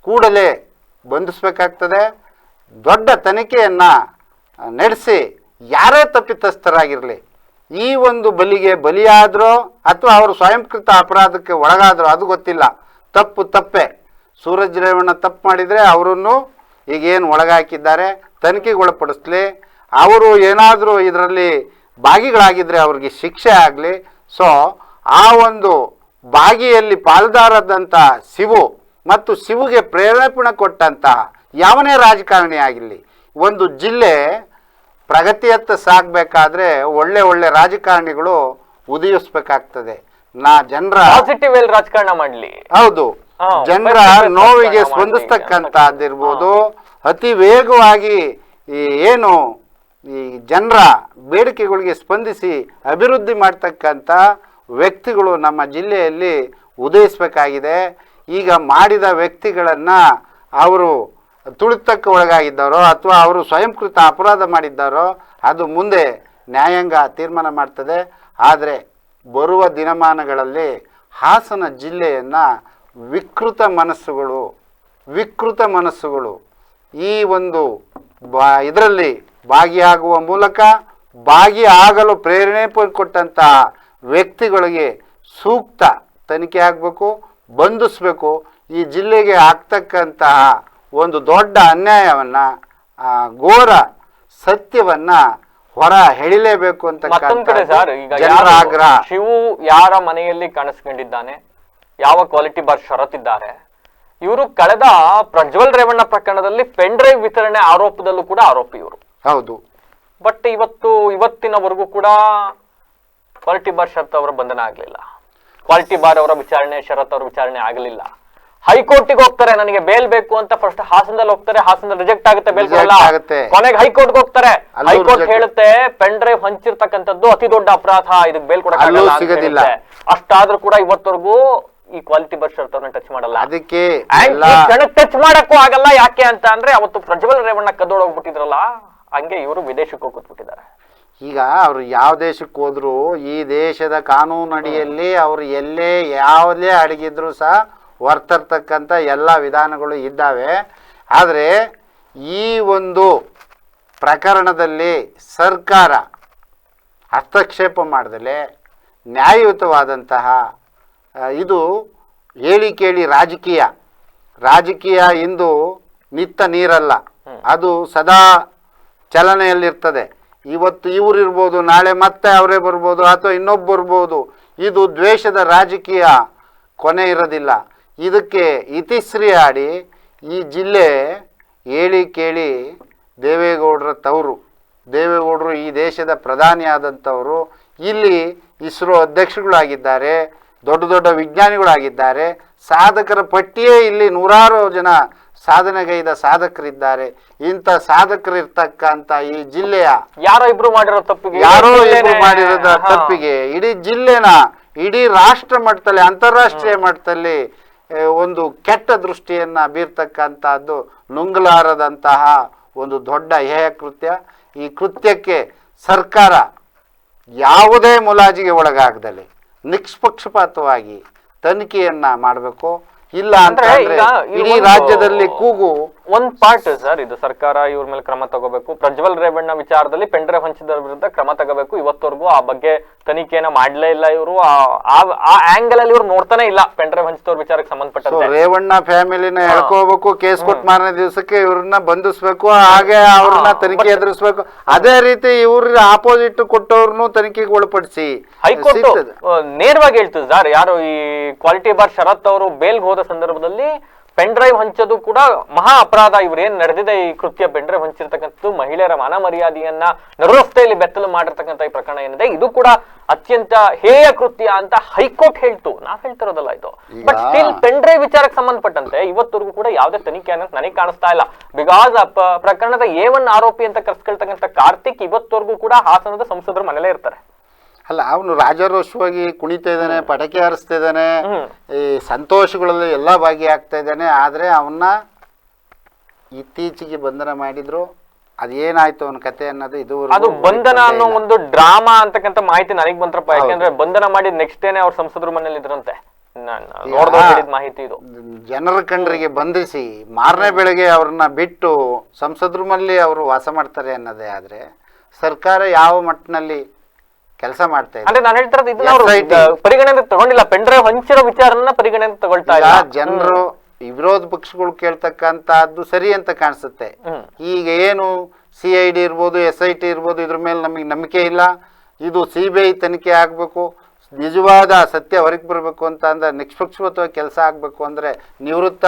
ಕೂಡಲೇ ಬಂಧಿಸಬೇಕಾಗ್ತದೆ. ದೊಡ್ಡ ತನಿಖೆಯನ್ನು ನಡೆಸಿ ಯಾರೇ ತಪ್ಪಿತಸ್ಥರಾಗಿರಲಿ, ಈ ಒಂದು ಬಲಿಗೆ ಬಲಿಯಾದರೂ ಅಥವಾ ಅವರು ಸ್ವಯಂಕೃತ ಅಪರಾಧಕ್ಕೆ ಒಳಗಾದರೂ ಅದು ಗೊತ್ತಿಲ್ಲ, ತಪ್ಪೇ. ಸೂರಜ್ ರೇವಣ್ಣ ತಪ್ಪು ಮಾಡಿದರೆ ಅವರನ್ನು ಈಗೇನು ಒಳಗಾಕಿದ್ದಾರೆ ತನಿಖೆಗೊಳಪಡಿಸ್ಲಿ, ಅವರು ಏನಾದರೂ ಇದರಲ್ಲಿ ಭಾಗಿಗಳಾಗಿದ್ದರೆ ಅವ್ರಿಗೆ ಶಿಕ್ಷೆ ಆಗಲಿ. ಸೊ ಆ ಒಂದು ಭಾಗಿಯಲ್ಲಿ ಪಾಲ್ದಾರದಂಥ ಶಿವು ಮತ್ತು ಶಿವುಗೆ ಪ್ರೇರೇಪಣೆ ಕೊಟ್ಟಂತಹ ಯಾವನೇ ರಾಜಕಾರಣಿ ಆಗಿರಲಿ, ಒಂದು ಜಿಲ್ಲೆ ಪ್ರಗತಿಯತ್ತ ಸಾಗಬೇಕಾದ್ರೆ ಒಳ್ಳೆ ರಾಜಕಾರಣಿಗಳು ಉದಯಿಸಬೇಕಾಗ್ತದೆ. ಜನರ ಪಾಸಿಟಿವ್ ರಾಜಕಾರಣ ಮಾಡಲಿ. ಹೌದು, ಜನರ ನೋವಿಗೆ ಸ್ಪಂದಿಸ್ತಕ್ಕಂಥದ್ದಿರ್ಬೋದು, ಅತಿ ವೇಗವಾಗಿ ಏನು ಈ ಜನರ ಬೇಡಿಕೆಗಳಿಗೆ ಸ್ಪಂದಿಸಿ ಅಭಿವೃದ್ಧಿ ಮಾಡ್ತಕ್ಕಂಥ ವ್ಯಕ್ತಿಗಳು ನಮ್ಮ ಜಿಲ್ಲೆಯಲ್ಲಿ ಉದಯಿಸಬೇಕಾಗಿದೆ. ಈಗ ಮಾಡಿದ ವ್ಯಕ್ತಿಗಳನ್ನು ಅವರು ತುಳಿತಕ್ಕೆ ಒಳಗಾಗಿದ್ದಾರೋ ಅಥವಾ ಅವರು ಸ್ವಯಂಕೃತ ಅಪರಾಧ ಮಾಡಿದ್ದಾರೋ ಅದು ಮುಂದೆ ನ್ಯಾಯಾಂಗ ತೀರ್ಮಾನ ಮಾಡ್ತದೆ. ಆದರೆ ಬರುವ ದಿನಮಾನಗಳಲ್ಲಿ ಹಾಸನ ಜಿಲ್ಲೆಯನ್ನು ವಿಕೃತ ಮನಸ್ಸುಗಳು ಈ ಒಂದು ಇದರಲ್ಲಿ ಭಾಗಿಯಾಗುವ ಮೂಲಕ ಭಾಗಿಯಾಗಲು ಪ್ರೇರಣೆ ಕೊಟ್ಟಂತಹ ವ್ಯಕ್ತಿಗಳಿಗೆ ಸೂಕ್ತ ತನಿಖೆ ಆಗಬೇಕು, ಬಂಧಿಸಬೇಕು. ಈ ಜಿಲ್ಲೆಗೆ ಆಗ್ತಕ್ಕಂತಹ ಒಂದು ದೊಡ್ಡ ಅನ್ಯಾಯವನ್ನು, ಘೋರ ಸತ್ಯವನ್ನು ಹೊರ ಎಳಿಲೇಬೇಕು ಅಂತ ಜನರ ಆಗ್ರಹ. ಶಿವು ಯಾರ ಮನೆಯಲ್ಲಿ ಕಾಣಿಸ್ಕೊಂಡಿದ್ದಾನೆ, ಯಾವ ಕ್ವಾಲಿಟಿ ಬಾರ್ ಶರತ್ ಇದ್ದಾರೆ, ಇವರು ಕಳೆದ ಪ್ರಜ್ವಲ್ ರೇವಣ್ಣ ಪ್ರಕರಣದಲ್ಲಿ ಪೆನ್ ಡ್ರೈವ್ ವಿತರಣೆ ಆರೋಪದಲ್ಲೂ ಕೂಡ ಆರೋಪಿ ಇವರು. ಹೌದು. ಬಟ್ ಇವತ್ತಿನವರೆಗೂ ಕೂಡ ಕ್ವಾಲಿಟಿ ಬಾರ್ ಶರತ್ ಅವರ ಬಂಧನ ಆಗಲಿಲ್ಲ. ಕ್ವಾಲಿಟಿ ಬಾರ್ ಅವರ ವಿಚಾರಣೆ, ಶರತ್ ಅವರ ವಿಚಾರಣೆ ಆಗಲಿಲ್ಲ. ಹೈಕೋರ್ಟಿಗೆ ಹೋಗ್ತಾರೆ, ನನಗೆ ಬೇಲ್ ಬೇಕು ಅಂತ. ಫಸ್ಟ್ ಹಾಸನದಲ್ಲಿ ಹೋಗ್ತಾರೆ, ಹಾಸನದಲ್ಲಿ ರಿಜೆಕ್ಟ್ ಆಗುತ್ತೆ, ಬೇಲ್ ಕೊಡಲ್ಲ. ಕೊನೆಗೆ ಹೈಕೋರ್ಟ್ಗೆ ಹೋಗ್ತಾರೆ, ಹೈಕೋರ್ಟ್ ಹೇಳುತ್ತೆ ಪೆನ್ ಡ್ರೈವ್ ಹಂಚಿರ್ತಕ್ಕಂಥದ್ದು ಅತಿ ದೊಡ್ಡ ಅಪರಾಧ, ಇದಕ್ಕೆ ಬೇಲ್ ಕೊಡಕ್ಕಾಗಲ್ಲ. ಅಷ್ಟಾದ್ರೂ ಕೂಡ ಇವತ್ತವರೆಗೂ ಈ ಕ್ವಾಲಿಟಿ ಬಸ್ ಶರ್ತವ್ರನ್ನ ಟಚ್ ಮಾಡಲ್ಲ. ಅದಕ್ಕೆ ಟಚ್ ಮಾಡಕ್ಕೂ ಆಗಲ್ಲ. ಯಾಕೆ ಅಂತ ಅಂದ್ರೆ ಅವತ್ತು ಪ್ರಜ್ವಲ್ ರೇವಣ್ಣ ಕದ್ದೋಡೋಗ್ಬಿಟ್ಟಿದ್ರಲ್ಲ, ಹಂಗೆ ಇವರು ವಿದೇಶಕ್ಕೆ ಹೋಗ್ಬಿಟ್ಟಿದ್ದಾರೆ. ಈಗ ಅವರು ಯಾವ ದೇಶಕ್ಕೆ ಹೋದ್ರು ಈ ದೇಶದ ಕಾನೂನು ಅಡಿಯಲ್ಲಿ ಅವರು ಎಲ್ಲೇ ಯಾವುದೇ ಅಡಗಿದ್ರು ಸಹ ಹೊರ್ತರ್ತಕ್ಕಂಥ ಎಲ್ಲ ವಿಧಾನಗಳು ಇದ್ದಾವೆ. ಆದರೆ ಈ ಒಂದು ಪ್ರಕರಣದಲ್ಲಿ ಸರ್ಕಾರ ಹಸ್ತಕ್ಷೇಪ ಮಾಡದಲೇ ನ್ಯಾಯಯುತವಾದಂತಹ ಇದು ಹೇಳಿ ಕೇಳಿ ರಾಜಕೀಯ ಇಂದು ನಿತ್ತ ನೀರಲ್ಲ, ಅದು ಸದಾ ಚಲನೆಯಲ್ಲಿರ್ತದೆ. ಇವತ್ತು ಇವರು ಇರ್ಬೋದು, ನಾಳೆ ಮತ್ತೆ ಅವರೇ ಬರ್ಬೋದು, ಅಥವಾ ಇನ್ನೊಬ್ಬ ಬರ್ಬೋದು. ಇದು ದ್ವೇಷದ ರಾಜಕೀಯ ಕೊನೆ ಇರೋದಿಲ್ಲ. ಇದಕ್ಕೆ ಇತಿಶ್ರೀ ಆಡಿ ಈ ಜಿಲ್ಲೆ ಹೇಳಿ ಕೇಳಿ ದೇವೇಗೌಡರ ತವರು, ದೇವೇಗೌಡರು ಈ ದೇಶದ ಪ್ರಧಾನಿ ಆದಂಥವರು, ಇಲ್ಲಿ ಇಸ್ರೋ ಅಧ್ಯಕ್ಷಗಳಾಗಿದ್ದಾರೆ, ದೊಡ್ಡ ದೊಡ್ಡ ವಿಜ್ಞಾನಿಗಳಾಗಿದ್ದಾರೆ, ಸಾಧಕರ ಪಟ್ಟಿಯೇ ಇಲ್ಲಿ ನೂರಾರು ಜನ ಸಾಧನೆಗೈದ ಸಾಧಕರಿದ್ದಾರೆ. ಇಂಥ ಸಾಧಕರು ಇರ್ತಕ್ಕಂಥ ಈ ಜಿಲ್ಲೆಯ ಯಾರೋ ಇಬ್ರು ಮಾಡಿರೋ ತಪ್ಪಿಗೆ ಇಡೀ ಜಿಲ್ಲೆನ ಇಡೀ ರಾಷ್ಟ್ರ ಮಟ್ಟದಲ್ಲಿ ಅಂತಾರಾಷ್ಟ್ರೀಯ ಮಟ್ಟದಲ್ಲಿ ಒಂದು ಕೆಟ್ಟ ದೃಷ್ಟಿಯನ್ನ ಬೀರ್ತಕ್ಕಂಥದ್ದು ನುಂಗಲಾರದಂತಹ ಒಂದು ದೊಡ್ಡ ಹೇಯ ಕೃತ್ಯ. ಈ ಕೃತ್ಯಕ್ಕೆ ಸರ್ಕಾರ ಯಾವುದೇ ಮುಲಾಜಿಗೆ ಒಳಗಾಗದಲ್ಲಿ ನಿಷ್ಪಕ್ಷಪಾತವಾಗಿ ತನಿಖೆಯನ್ನ ಮಾಡಬೇಕು. ಇಲ್ಲ ಅಂದ್ರೆ ಇಡೀ ರಾಜ್ಯದಲ್ಲಿ ಕೂಗು. ಒಂದ್ ಪಾರ್ಟ್ ಸರ್, ಇದು ಸರ್ಕಾರ ಇವ್ರ ಮೇಲೆ ಕ್ರಮ ತಗೋಬೇಕು. ಪ್ರಜ್ವಲ್ ರೇವಣ್ಣ ವಿಚಾರದಲ್ಲಿ ಪೆನ್ ಡ್ರೈವ್ ಹಂಚಿದರ ವಿರುದ್ಧ ಕ್ರಮ ತಗೋಬೇಕು. ಇವತ್ತವರೆಗೂ ಆ ಬಗ್ಗೆ ತನಿಖೆನ ಮಾಡ್ಲೇ ಇಲ್ಲ ಇವರು. ಆ ಆಂಗಲ್ ಅಲ್ಲಿ ಇವ್ರು ನೋಡ್ತಾನೆ ಇಲ್ಲ ಪೆನ್ ಡ್ರೈವ್ ಹಂಚಿದವ್ರ ವಿಚಾರಕ್ಕೆ ಸಂಬಂಧಪಟ್ಟ. ರೇವಣ್ಣ ಫ್ಯಾಮಿಲಿನ ಎಳ್ಕೋಬೇಕು, ಕೇಸ್ ಕೊಟ್ಟು ಮಾರನೇ ದಿವಸಕ್ಕೆ ಇವ್ರನ್ನ ಬಂಧಿಸ್ಬೇಕು, ಹಾಗೆ ಅವ್ರನ್ನ ತನಿಖೆ ಎದುರಿಸ್ಬೇಕು. ಅದೇ ರೀತಿ ಇವ್ರ ಆಪೋಸಿಟ್ ಕೊಟ್ಟವ್ರನ್ನು ತನಿಖೆಗೆ ಒಳಪಡಿಸಿ ಹೈಕೋರ್ಟ್ ನೇರವಾಗಿ ಹೇಳ್ತದೆ ಸರ್. ಯಾರು ಈ ಕ್ವಾಲಿಟಿ ಬಾರ್ ಶರತ್ ಅವರು ಬೇಲ್ಗೆ ಹೋದ ಸಂದರ್ಭದಲ್ಲಿ ಪೆನ್ ಡ್ರೈವ್ ಹಂಚೋದು ಕೂಡ ಮಹಾ ಅಪರಾಧ. ಇವ್ರೇನ್ ನಡೆದಿದೆ ಈ ಕೃತ್ಯ, ಪೆನ್ ಡ್ರೈವ್ ಹಂಚಿರ್ತಕ್ಕಂಥದ್ದು ಮಹಿಳೆಯರ ಮಾನ ಮರ್ಯಾದೆಯನ್ನ ನಡುರಸ್ತೆಯಲ್ಲಿ ಬೆತ್ತಲು ಮಾಡಿರ್ತಕ್ಕಂಥ ಈ ಪ್ರಕರಣ ಏನಿದೆ, ಇದು ಕೂಡ ಅತ್ಯಂತ ಹೇಯ ಕೃತ್ಯ ಅಂತ ಹೈಕೋರ್ಟ್ ಹೇಳ್ತು. ನಾವ್ ಹೇಳ್ತಿರೋದಲ್ಲ ಇದು. ಬಟ್ ಸ್ಟಿಲ್ ಪೆನ್ ಡ್ರೈವ್ ವಿಚಾರಕ್ಕೆ ಸಂಬಂಧಪಟ್ಟಂತೆ ಇವತ್ತವರೆಗೂ ಕೂಡ ಯಾವುದೇ ತನಿಖೆ ಅನ್ನೋದು ನನಗೆ ಕಾಣಿಸ್ತಾ ಇಲ್ಲ. ಬಿಕಾಸ್ ಪ್ರಕರಣದ A1 ಆರೋಪಿ ಅಂತ ಕರ್ಸ್ಕೊಳ್ತಕ್ಕಂಥ ಕಾರ್ತಿಕ್ ಇವತ್ತವರೆಗೂ ಕೂಡ ಹಾಸನದ ಸಂಸದರು ಮನೇಲೇ ಇರ್ತಾರೆ. ಅಲ್ಲ, ಅವನು ರಾಜಾರೋಷವಾಗಿ ಕುಣಿತಾ ಇದ್ದಾನೆ, ಪಟಾಕಿ ಹಾರಿಸ್ತಾ ಇದ್ದಾನೆ, ಈ ಸಂತೋಷಗಳಲ್ಲಿ ಎಲ್ಲ ಭಾಗಿಯಾಗ್ತಾ ಇದ್ದಾನೆ. ಆದರೆ ಅವನ್ನ ಇತ್ತೀಚೆಗೆ ಬಂಧನ ಮಾಡಿದ್ರು. ಅದೇನಾಯ್ತು ಅವನ ಕತೆ ಅನ್ನೋದು ಇದುವರೆಗೂ ಅದು ಬಂಧನ ಅನ್ನೋ ಒಂದು ಡ್ರಾಮಾ ಅಂತಕ್ಕಂಥ ಮಾಹಿತಿ ನನಗೆ ಬಂತ್ರಪ್ಪ. ಯಾಕೆಂದ್ರೆ ಬಂಧನ ಮಾಡಿದ ನೆಕ್ಸ್ಟ್ ಡೇನೆ ಅವ್ರ ಸಂಸದರು ಮನೇಲಿ ಇದ್ರಂತೆ. ಮಾಹಿತಿ ಇದು ಜನರ ಕಣ್ರಿಗೆ ಬಂಧಿಸಿ ಮಾರನೇ ಬೆಳಗ್ಗೆ ಅವ್ರನ್ನ ಬಿಟ್ಟು ಸಂಸದ್ರ ಮನೇಲಿ ಅವರು ವಾಸ ಮಾಡ್ತಾರೆ ಅನ್ನೋದೇ. ಆದ್ರೆ ಸರ್ಕಾರ ಯಾವ ಮಟ್ಟಿನಲ್ಲಿ ಕೆಲಸ ಮಾಡ್ತಾ ಇದೆ ಅಂದ್ರೆ ನಾನು ಹೇಳ್ತಿರೋದು ಇದನ್ನ ಪರಿಗಣನೆಗೆ ತಗೊಂಡಿಲ್ಲ. ಪೆನ್ ಡ್ರೈವ್ ಹಂಚಿರೋ ವಿಚಾರನ ಪರಿಗಣನೆಗೆ ತಗೊಳ್ತಾ ಇಲ್ಲ. ಜನರು ವಿರೋಧ ಪಕ್ಷಗಳು ಕೇಳ್ತಕ್ಕಂತಹದ್ದು ಸರಿ ಅಂತ ಕಾಣಿಸುತ್ತೆ. ಈಗ ಏನು CID ಇರ್ಬೋದು, SIT ಇರ್ಬೋದು, ಇದ್ರ ಮೇಲೆ ನಮಗೆ ನಂಬಿಕೆ ಇಲ್ಲ. ಇದು CBI ತನಿಖೆ ಆಗ್ಬೇಕು, ನಿಜವಾದ ಸತ್ಯ ಹೊರಗೆ ಬರಬೇಕು ಅಂತ ಅಂದ್ರೆ ನಿಷ್ಪಕ್ಷಪಾತವಾಗಿ ಕೆಲಸ ಆಗ್ಬೇಕು ಅಂದ್ರೆ ನಿವೃತ್ತ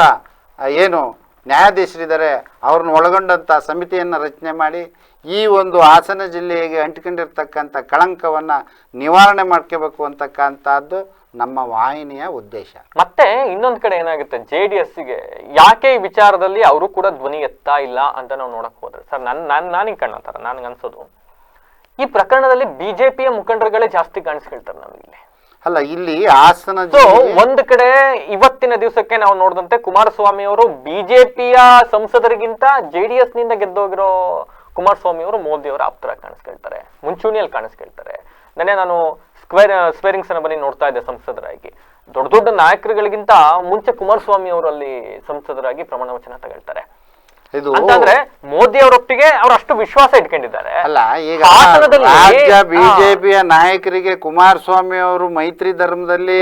ಏನು ನ್ಯಾಯಾಧೀಶರಿದ್ದಾರೆ ಅವ್ರನ್ನ ಒಳಗೊಂಡಂತ ಸಮಿತಿಯನ್ನ ರಚನೆ ಮಾಡಿ ಈ ಒಂದು ಹಾಸನ ಜಿಲ್ಲೆಗೆ ಅಂಟಿಕೊಂಡಿರ್ತಕ್ಕಂಥ ಕಳಂಕವನ್ನ ನಿವಾರಣೆ ಮಾಡ್ಕೋಬೇಕು ಅಂತಕ್ಕಂಥದ್ದು ನಮ್ಮ ವಾಹಿನಿಯ ಉದ್ದೇಶ. ಮತ್ತೆ ಇನ್ನೊಂದ್ ಕಡೆ ಏನಾಗುತ್ತೆ, JDSಗೆ ಯಾಕೆ ಈ ವಿಚಾರದಲ್ಲಿ ಅವರು ಕೂಡ ಧ್ವನಿ ಎತ್ತಾ ಇಲ್ಲ ಅಂತ ನಾವು ನೋಡಕ್ ಹೋದ್ರೆ ಸರ್, ನಾನೀಗ ಕಾಣತ್ತಾರ ನನ್ಗೆ ಅನ್ಸೋದು ಈ ಪ್ರಕರಣದಲ್ಲಿ BJPಯ ಮುಖಂಡರುಗಳೇ ಜಾಸ್ತಿ ಕಾಣಿಸ್ಕೊಳ್ತಾರೆ ನಮಗಿಲ್ಲಿ. ಅಲ್ಲ, ಇಲ್ಲಿ ಹಾಸನ ಒಂದ್ ಕಡೆ ಇವತ್ತಿನ ದಿವಸಕ್ಕೆ ನಾವು ನೋಡಿದಂತೆ ಕುಮಾರಸ್ವಾಮಿ ಅವರು BJPಯ ಸಂಸದರಿಗಿಂತ JDS ನಿಂದ ಗೆದ್ದೋಗಿರೋ ಕುಮಾರಸ್ವಾಮಿ ಅವರು ಮೋದಿ ಅವರ ಆಪ್ತರಾಗಿ ಕಾಣಿಸ್ಕೊಳ್ತಾರೆ, ಮುಂಚೂಣಿಯಲ್ಲಿ ಕಾಣಿಸ್ಕೊಳ್ತಾರೆ. ನಾನು ಸ್ವೇರಿಂಗ್ಸ್ ಅನ್ನ ಬನ್ನಿ ನೋಡ್ತಾ ಇದ್ದೆ ಸಂಸದರಾಗಿ. ದೊಡ್ಡ ದೊಡ್ಡ ನಾಯಕರುಗಳಿಗಿಂತ ಮುಂಚೆ ಕುಮಾರಸ್ವಾಮಿ ಅವರು ಅಲ್ಲಿ ಸಂಸದರಾಗಿ ಪ್ರಮಾಣ ವಚನ ತಗೊಳ್ತಾರೆ. ಅಂತಂದ್ರೆ ಮೋದಿ ಅವರೊಟ್ಟಿಗೆ ಅವ್ರು ಅಷ್ಟು ವಿಶ್ವಾಸ ಇಟ್ಕೊಂಡಿದ್ದಾರೆ. ಅಲ್ಲ, ಈಗ ರಾಜ್ಯ BJPಯ ನಾಯಕರಿಗೆ ಕುಮಾರಸ್ವಾಮಿ ಅವರು ಮೈತ್ರಿ ಧರ್ಮದಲ್ಲಿ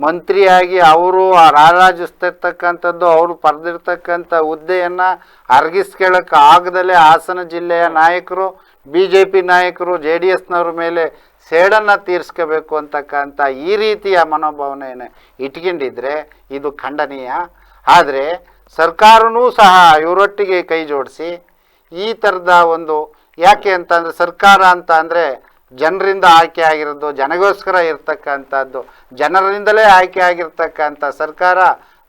ಮಂತ್ರಿಯಾಗಿ ಅವರು ರಾರಾಜಿಸ್ತಿರ್ತಕ್ಕಂಥದ್ದು, ಅವರು ಪಡೆದಿರ್ತಕ್ಕಂಥ ಹುದ್ದೆಯನ್ನ ಅರ್ಗಿಸ್ಕೊಳ್ಳಕ್ ಆಗದಲ್ಲೇ ಹಾಸನ ಜಿಲ್ಲೆಯ ನಾಯಕರು, BJP ನಾಯಕರು JDSನವ್ರ ಮೇಲೆ ಸೇಡನ್ನ ತೀರ್ಸ್ಕೋಬೇಕು ಅಂತಕ್ಕಂಥ ಈ ರೀತಿಯ ಮನೋಭಾವನೆಯನ್ನು ಇಟ್ಕೊಂಡಿದ್ರೆ ಇದು ಖಂಡನೀಯ. ಆದರೆ ಸರ್ಕಾರನೂ ಸಹ ಇವರೊಟ್ಟಿಗೆ ಕೈ ಜೋಡಿಸಿ ಈ ಥರದ ಒಂದು, ಯಾಕೆ ಅಂತಂದರೆ ಸರ್ಕಾರ ಅಂತ ಅಂದರೆ ಜನರಿಂದ ಆಯ್ಕೆ ಆಗಿರೋದು, ಜನಗೋಸ್ಕರ ಇರ್ತಕ್ಕಂಥದ್ದು, ಜನರಿಂದಲೇ ಆಯ್ಕೆ ಆಗಿರ್ತಕ್ಕಂಥ ಸರ್ಕಾರ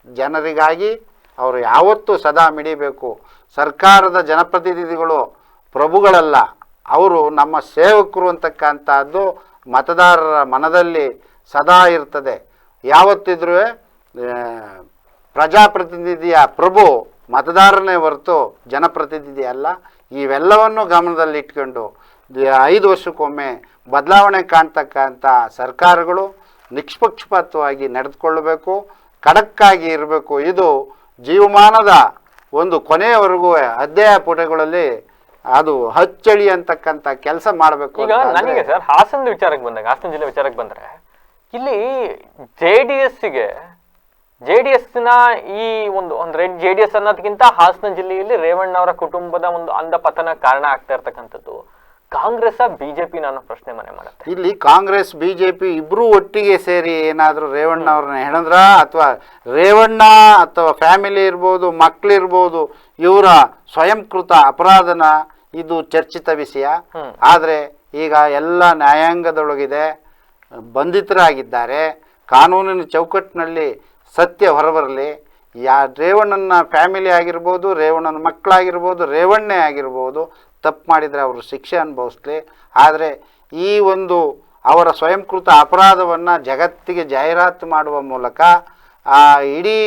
ಜನರಿಗಾಗಿ ಅವರು ಯಾವತ್ತೂ ಸದಾ ಮಿಡಿಬೇಕು. ಸರ್ಕಾರದ ಜನಪ್ರತಿನಿಧಿಗಳು ಪ್ರಭುಗಳಲ್ಲ, ಅವರು ನಮ್ಮ ಸೇವಕರು ಅಂತಕ್ಕಂಥದ್ದು ಮತದಾರರ ಮನದಲ್ಲಿ ಸದಾ ಇರ್ತದೆ. ಯಾವತ್ತಿದ್ರೂ ಪ್ರಜಾಪ್ರತಿನಿಧಿಯ ಪ್ರಭು ಮತದಾರನೇ ಹೊರತು ಜನಪ್ರತಿನಿಧಿ ಅಲ್ಲ. ಇವೆಲ್ಲವನ್ನು ಗಮನದಲ್ಲಿಟ್ಕೊಂಡು 5 ವರ್ಷಕ್ಕೊಮ್ಮೆ ಬದಲಾವಣೆ ಕಾಣ್ತಕ್ಕಂಥ ಸರ್ಕಾರಗಳು ನಿಷ್ಪಕ್ಷಪಾತವಾಗಿ ನಡೆದುಕೊಳ್ಳಬೇಕು, ಖಡಕ್ಕಾಗಿ ಇರಬೇಕು. ಇದು ಜೀವಮಾನದ ಒಂದು ಕೊನೆಯವರೆಗೂ ಅಧ್ಯಾಯ ಪುಟಗಳಲ್ಲಿ ಅದು ಹಚ್ಚಳಿ ಅಂತಕ್ಕಂಥ ಕೆಲಸ ಮಾಡಬೇಕು. ಈಗ ನನಗೆ ಸರ್ ಹಾಸನ ವಿಚಾರಕ್ಕೆ ಬಂದಾಗ, ಹಾಸನ ಜಿಲ್ಲೆ ವಿಚಾರಕ್ಕೆ ಬಂದ್ರೆ ಇಲ್ಲಿ ಜೆಡಿಎಸ್ನ ಈ ಒಂದು ಅಂದ್ರೆ ಜೆಡಿಎಸ್ ಅನ್ನೋದಕ್ಕಿಂತ ಹಾಸನ ಜಿಲ್ಲೆಯಲ್ಲಿ ರೇವಣ್ಣ ಅವರ ಕುಟುಂಬದ ಒಂದು ಅಂಧ ಪತನ ಕಾರಣ ಆಗ್ತಾ ಇರ್ತಕ್ಕಂಥದ್ದು ಕಾಂಗ್ರೆಸ್ ಬಿಜೆಪಿ ನಾನು ಪ್ರಶ್ನೆ ಮಾಡುತ್ತೆ. ಇಲ್ಲಿ ಕಾಂಗ್ರೆಸ್ ಬಿಜೆಪಿ ಇಬ್ರು ಒಟ್ಟಿಗೆ ಸೇರಿ ಏನಾದರೂ ರೇವಣ್ಣ ಅವ್ರನ್ನ ಹೆಣದ್ರ ಅಥವಾ ರೇವಣ್ಣ ಅಥವಾ ಫ್ಯಾಮಿಲಿ ಇರ್ಬೋದು, ಮಕ್ಕಳಿರ್ಬೋದು, ಇವರ ಸ್ವಯಂಕೃತ ಅಪರಾಧನ ಇದು ಚರ್ಚಿತ ವಿಷಯ. ಆದರೆ ಈಗ ಎಲ್ಲ ನ್ಯಾಯಾಂಗದೊಳಗಿದೆ, ಬಂಧಿತರಾಗಿದ್ದಾರೆ. ಕಾನೂನಿನ ಚೌಕಟ್ಟಿನಲ್ಲಿ ಸತ್ಯ ಹೊರಬರಲಿ. ರೇವಣ್ಣನ ಫ್ಯಾಮಿಲಿ ಆಗಿರ್ಬೋದು, ರೇವಣ್ಣನ ಮಕ್ಕಳಾಗಿರ್ಬೋದು, ರೇವಣ್ಣೆ ಆಗಿರ್ಬೋದು, ತಪ್ಪು ಮಾಡಿದರೆ ಅವರು ಶಿಕ್ಷೆ ಅನುಭವಿಸ್ಲಿ. ಆದರೆ ಈ ಒಂದು ಅವರ ಸ್ವಯಂಕೃತ ಅಪರಾಧವನ್ನು ಜಗತ್ತಿಗೆ ಜಾಹೀರಾತು ಮಾಡುವ ಮೂಲಕ ಇಡೀ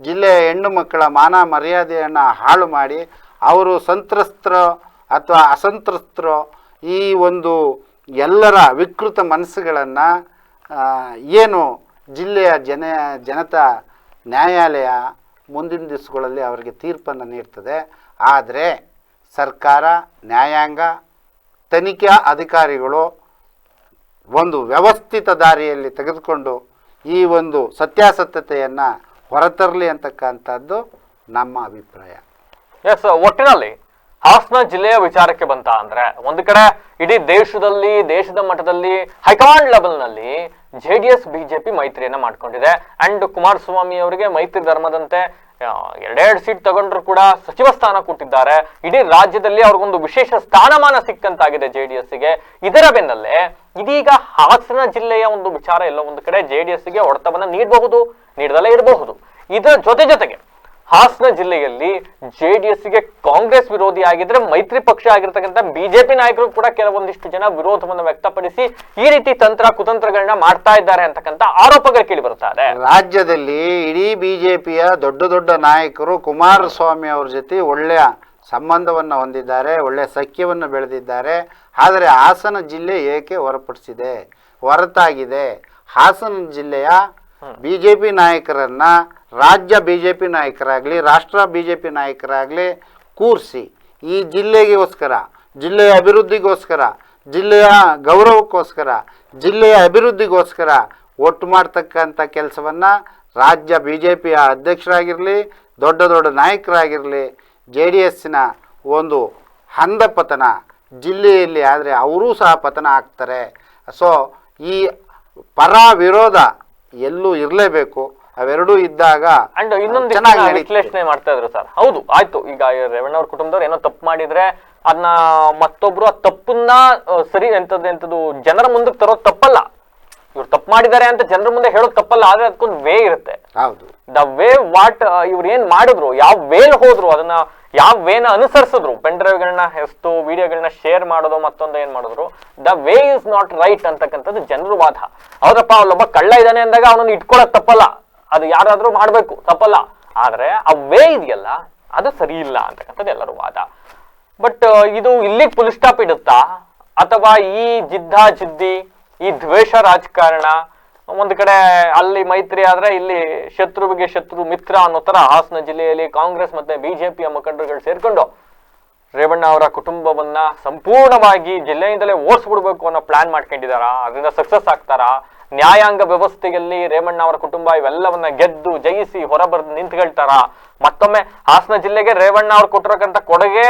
ಜಿಲ್ಲೆಯ ಹೆಣ್ಣು ಮಕ್ಕಳ ಮಾನ ಮರ್ಯಾದೆಯನ್ನು ಹಾಳು ಮಾಡಿ ಅವರು ಸಂತ್ರಸ್ತರೋ ಅಥವಾ ಅಸಂತ್ರಸ್ತರೋ ಈ ಒಂದು ಎಲ್ಲರ ವಿಕೃತ ಮನಸ್ಸುಗಳನ್ನು ಏನು ಜಿಲ್ಲೆಯ ಜನತಾ ನ್ಯಾಯಾಲಯ ಮುಂದಿನ ದಿವಸಗಳಲ್ಲಿ ಅವರಿಗೆ ತೀರ್ಪನ್ನು ನೀಡ್ತದೆ. ಆದರೆ ಸರ್ಕಾರ, ನ್ಯಾಯಾಂಗ, ತನಿಖಾ ಅಧಿಕಾರಿಗಳು ಒಂದು ವ್ಯವಸ್ಥಿತ ದಾರಿಯಲ್ಲಿ ತೆಗೆದುಕೊಂಡು ಈ ಒಂದು ಸತ್ಯಾಸತ್ಯತೆಯನ್ನು ಹೊರತರಲಿ ಅಂತಕ್ಕಂಥದ್ದು ನಮ್ಮ ಅಭಿಪ್ರಾಯ. ಎಸ್, ಒಟ್ಟಿನಲ್ಲಿ ಹಾಸನ ಜಿಲ್ಲೆಯ ವಿಚಾರಕ್ಕೆ ಬಂತ ಅಂದ್ರೆ ಒಂದು ಕಡೆ ಇಡೀ ದೇಶದ ಮಟ್ಟದಲ್ಲಿ ಹೈಕಮಾಂಡ್ ಲೆವೆಲ್ ನಲ್ಲಿ ಜೆಡಿಎಸ್ ಬಿಜೆಪಿ ಮೈತ್ರಿಯನ್ನ ಮಾಡ್ಕೊಂಡಿದೆ. ಅಂಡ್ ಕುಮಾರಸ್ವಾಮಿ ಅವರಿಗೆ ಮೈತ್ರಿ ಧರ್ಮದಂತೆ 2 ಸೀಟ್ ತಗೊಂಡ್ರು ಕೂಡ ಸಚಿವ ಸ್ಥಾನ ಕೊಟ್ಟಿದ್ದಾರೆ. ಇಡೀ ರಾಜ್ಯದಲ್ಲಿ ಅವ್ರಿಗೊಂದು ವಿಶೇಷ ಸ್ಥಾನಮಾನ ಸಿಕ್ಕಂತಾಗಿದೆ ಜೆಡಿಎಸ್ಗೆ. ಇದರ ಬೆನ್ನಲ್ಲೇ ಇದೀಗ ಹಾಸನ ಜಿಲ್ಲೆಯ ಒಂದು ವಿಚಾರ ಎಲ್ಲ ಒಂದು ಕಡೆ ಜೆಡಿಎಸ್ಗೆ ಹೊಡೆತವನ್ನ ನೀಡದಲ್ಲೇ ಇರಬಹುದು. ಇದರ ಜೊತೆಗೆ ಹಾಸನ ಜಿಲ್ಲೆಯಲ್ಲಿ ಜೆಡಿಎಸ್ಗೆ ಕಾಂಗ್ರೆಸ್ ವಿರೋಧಿ ಆಗಿದ್ರೆ ಮೈತ್ರಿ ಪಕ್ಷ ಆಗಿರ್ತಕ್ಕಂಥ ಬಿಜೆಪಿ ನಾಯಕರು ಕೂಡ ಕೆಲವೊಂದಿಷ್ಟು ಜನ ವಿರೋಧವನ್ನು ವ್ಯಕ್ತಪಡಿಸಿ ಈ ರೀತಿ ಕುತಂತ್ರಗಳನ್ನ ಮಾಡ್ತಾ ಇದ್ದಾರೆ ಅಂತಕ್ಕಂಥ ಆರೋಪಗಳು ಕೇಳಿ ಬರ್ತಾ ಇದೆ. ರಾಜ್ಯದಲ್ಲಿ ಇಡೀ ಬಿಜೆಪಿಯ ದೊಡ್ಡ ನಾಯಕರು ಕುಮಾರಸ್ವಾಮಿ ಅವ್ರ ಜೊತೆ ಒಳ್ಳೆಯ ಸಂಬಂಧವನ್ನು ಹೊಂದಿದ್ದಾರೆ, ಒಳ್ಳೆಯ ಸಖ್ಯವನ್ನು ಬೆಳೆದಿದ್ದಾರೆ. ಆದರೆ ಹಾಸನ ಜಿಲ್ಲೆ ಏಕೆ ಹೊರತಾಗಿದೆ. ಹಾಸನ ಜಿಲ್ಲೆಯ ಬಿಜೆಪಿ ನಾಯಕರನ್ನ ರಾಜ್ಯ ಬಿಜೆಪಿ ನಾಯಕರಾಗಲಿ, ರಾಷ್ಟ್ರ ಬಿಜೆಪಿ ನಾಯಕರಾಗಲಿ ಕೂರಿಸಿ ಈ ಜಿಲ್ಲೆಗೋಸ್ಕರ, ಜಿಲ್ಲೆಯ ಅಭಿವೃದ್ಧಿಗೋಸ್ಕರ, ಜಿಲ್ಲೆಯ ಗೌರವಕ್ಕೋಸ್ಕರ, ಜಿಲ್ಲೆಯ ಅಭಿವೃದ್ಧಿಗೋಸ್ಕರ ಒಟ್ಟು ಮಾಡ್ತಕ್ಕಂಥ ಕೆಲಸವನ್ನು ರಾಜ್ಯ ಬಿಜೆಪಿಯ ಅಧ್ಯಕ್ಷರಾಗಿರಲಿ, ದೊಡ್ಡ ನಾಯಕರಾಗಿರಲಿ, JDSನ ಒಂದು ಹಂದ ಪತನ ಜಿಲ್ಲೆಯಲ್ಲಿ ಆದರೆ ಅವರೂ ಸಹ ಪತನ ಆಗ್ತಾರೆ. ಸೊ ಈ ಪರ ವಿರೋಧ ಎಲ್ಲೂ ಇರಲೇಬೇಕು. ಅವೆರಡೂ ಇದ್ದಾಗ ಅಂಡ್ ಇನ್ನೊಂದು ವಿಶ್ಲೇಷಣೆ ಮಾಡ್ತಾ ಇದ್ರು ಸರ್. ಹೌದು, ಆಯ್ತು, ಈಗ ರೇವಣ್ಣ ಅವ್ರ ಕುಟುಂಬದವ್ರು ಏನೋ ತಪ್ಪು ಮಾಡಿದ್ರೆ ಅದನ್ನ ಮತ್ತೊಬ್ರು ಆ ತಪ್ಪನ್ನ ಸರಿ ಎಂತದ್ದು ಜನರ ಮುಂದಕ್ಕೆ ತರೋದು ತಪ್ಪಲ್ಲ. ಇವ್ರು ತಪ್ಪು ಮಾಡಿದ್ದಾರೆ ಅಂತ ಜನರ ಮುಂದೆ ಹೇಳೋದು ತಪ್ಪಲ್ಲ. ಆದ್ರೆ ಅದಕ್ಕೊಂದು ವೇ ಇರುತ್ತೆ. ಹೌದು, ದ ವೇ ವಾಟ್ ಇವ್ರು ಏನ್ ಮಾಡಿದ್ರು, ಯಾವ ವೇಲ್ ಹೋದ್ರು, ಅದನ್ನ ಯಾವ ವೇನ ಅನುಸರಿಸಿದ್ರು, ಪೆನ್ ಡ್ರೈವ್ಗಳನ್ನ ಎಷ್ಟು ವಿಡಿಯೋಗಳನ್ನ ಶೇರ್ ಮಾಡೋದು, ಮತ್ತೊಂದು ಏನ್ ಮಾಡಿದ್ರು, the way is not right ಅಂತಕ್ಕಂಥದ್ದು ಜನರು ವಾದ. ಹೌದಪ್ಪ, ಅವನೊಬ್ಬ ಕಳ್ಳ ಇದ್ದಾನೆ ಅಂದಾಗ ಅವನನ್ನು ಇಟ್ಕೊಳಕ್ ತಪ್ಪಲ್ಲ, ಅದು ಯಾರಾದ್ರೂ ಮಾಡ್ಬೇಕು, ತಪ್ಪಲ್ಲ. ಆದ್ರೆ ಆ ವೇ ಇದೆಯಲ್ಲ ಅದು ಸರಿ ಇಲ್ಲ ಅಂತಕ್ಕಂಥದ್ದು ಎಲ್ಲರೂ ವಾದ. ಬಟ್ ಇದು ಇಲ್ಲಿಗೆ ಫುಲ್ ಸ್ಟಾಪ್ ಇಡುತ್ತಾ, ಅಥವಾ ಈ ಜಿದ್ದಿ ಈ ದ್ವೇಷ ರಾಜಕಾರಣ ಒಂದು ಕಡೆ ಅಲ್ಲಿ ಮೈತ್ರಿ ಆದ್ರೆ ಇಲ್ಲಿ ಶತ್ರುವಿಗೆ ಶತ್ರು ಮಿತ್ರ ಅನ್ನೋ ತರ ಹಾಸನ ಜಿಲ್ಲೆಯಲ್ಲಿ ಕಾಂಗ್ರೆಸ್ ಮತ್ತೆ ಬಿಜೆಪಿಯ ಮುಖಂಡರುಗಳು ಸೇರ್ಕೊಂಡು ರೇವಣ್ಣ ಅವರ ಕುಟುಂಬವನ್ನ ಸಂಪೂರ್ಣವಾಗಿ ಜಿಲ್ಲೆಯಿಂದಲೇ ಓಡಿಸ್ಬಿಡ್ಬೇಕು ಅನ್ನೋ ಪ್ಲಾನ್ ಮಾಡ್ಕೊಂಡಿದಾರ? ಅದರಿಂದ ಸಕ್ಸಸ್ ಆಗ್ತಾರಾ? ನ್ಯಾಯಾಂಗ ವ್ಯವಸ್ಥೆಯಲ್ಲಿ ರೇವಣ್ಣ ಅವರ ಕುಟುಂಬ ಇವೆಲ್ಲವನ್ನ ಗೆದ್ದು ಜಯಿಸಿ ಹೊರಬರ್ದು ನಿಂತ್ಕೊಳ್ತಾರ? ಮತ್ತೊಮ್ಮೆ ಹಾಸನ ಜಿಲ್ಲೆಗೆ ರೇವಣ್ಣ ಅವ್ರು ಕೊಟ್ಟಿರತಕ್ಕಂಥ ಕೊಡುಗೆ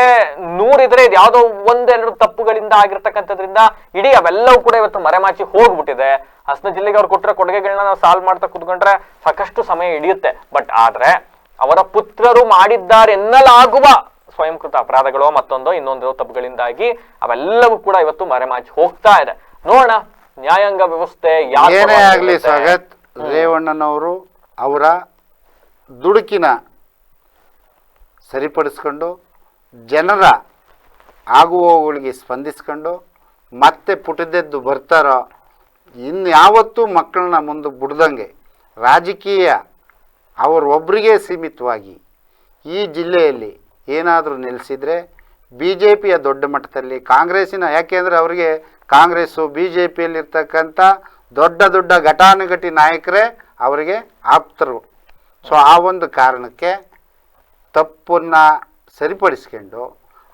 100 ಇದ್ರೆ ಇದು ಯಾವುದೋ 1-2 ತಪ್ಪುಗಳಿಂದ ಆಗಿರ್ತಕ್ಕಂಥದ್ರಿಂದ ಇಡೀ ಅವೆಲ್ಲವೂ ಕೂಡ ಇವತ್ತು ಮರೆಮಾಚಿ ಹೋಗ್ಬಿಟ್ಟಿದೆ. ಹಾಸನ ಜಿಲ್ಲೆಗೆ ಅವ್ರು ಕೊಟ್ಟಿರೋ ಕೊಡುಗೆಗಳನ್ನ ನಾವು ಸಾಲ್ವ್ ಮಾಡ್ತಾ ಕೂತ್ಕೊಂಡ್ರೆ ಸಾಕಷ್ಟು ಸಮಯ ಹಿಡಿಯುತ್ತೆ. ಬಟ್ ಆದ್ರೆ ಅವರ ಪುತ್ರರು ಮಾಡಿದ್ದಾರೆ ಎನ್ನಲಾಗುವ ಸ್ವಯಂಕೃತ ಅಪರಾಧಗಳು ಮತ್ತೊಂದು ಇನ್ನೊಂದು ತಪ್ಪುಗಳಿಂದಾಗಿ ಅವೆಲ್ಲವೂ ಕೂಡ ಇವತ್ತು ಮರೆಮಾಚಿ ಹೋಗ್ತಾ ಇದೆ. ನೋಡೋಣ ನ್ಯಾಯಾಂಗ ವ್ಯವಸ್ಥೆ ಏನೇ ಆಗ್ಲಿ ಸ್ವಾಗತ್. ರೇವಣ್ಣನವರು ಅವರ ದುಡುಕಿನ ಸರಿಪಡಿಸ್ಕೊಂಡು ಜನರ ಆಗುವವುಗಳಿಗೆ ಸ್ಪಂದಿಸ್ಕೊಂಡು ಮತ್ತೆ ಪುಟಿದೆದ್ದು ಬರ್ತಾರೋ ಇನ್ಯಾವತ್ತೂ ಮಕ್ಕಳನ್ನ ಮುಂದೆ ಬಿಡ್ದಂಗೆ ರಾಜಕೀಯ ಅವರೊಬ್ಬರಿಗೆ ಸೀಮಿತವಾಗಿ ಈ ಜಿಲ್ಲೆಯಲ್ಲಿ ಏನಾದರೂ ನಿಲ್ಲಿಸಿದರೆ ಬಿ ಜೆ ಪಿಯ ದೊಡ್ಡ ಮಟ್ಟದಲ್ಲಿ ಕಾಂಗ್ರೆಸ್ಸಿನ, ಯಾಕೆಂದರೆ ಅವರಿಗೆ ಕಾಂಗ್ರೆಸ್ಸು ಬಿ ಜೆ ಪಿಯಲ್ಲಿರ್ತಕ್ಕಂಥ ದೊಡ್ಡ ದೊಡ್ಡ ಘಟಾನುಘಟಿ ನಾಯಕರೇ ಅವರಿಗೆ ಆಪ್ತರು. ಸೊ ಆ ಒಂದು ಕಾರಣಕ್ಕೆ ತಪ್ಪನ್ನು ಸರಿಪಡಿಸ್ಕೊಂಡು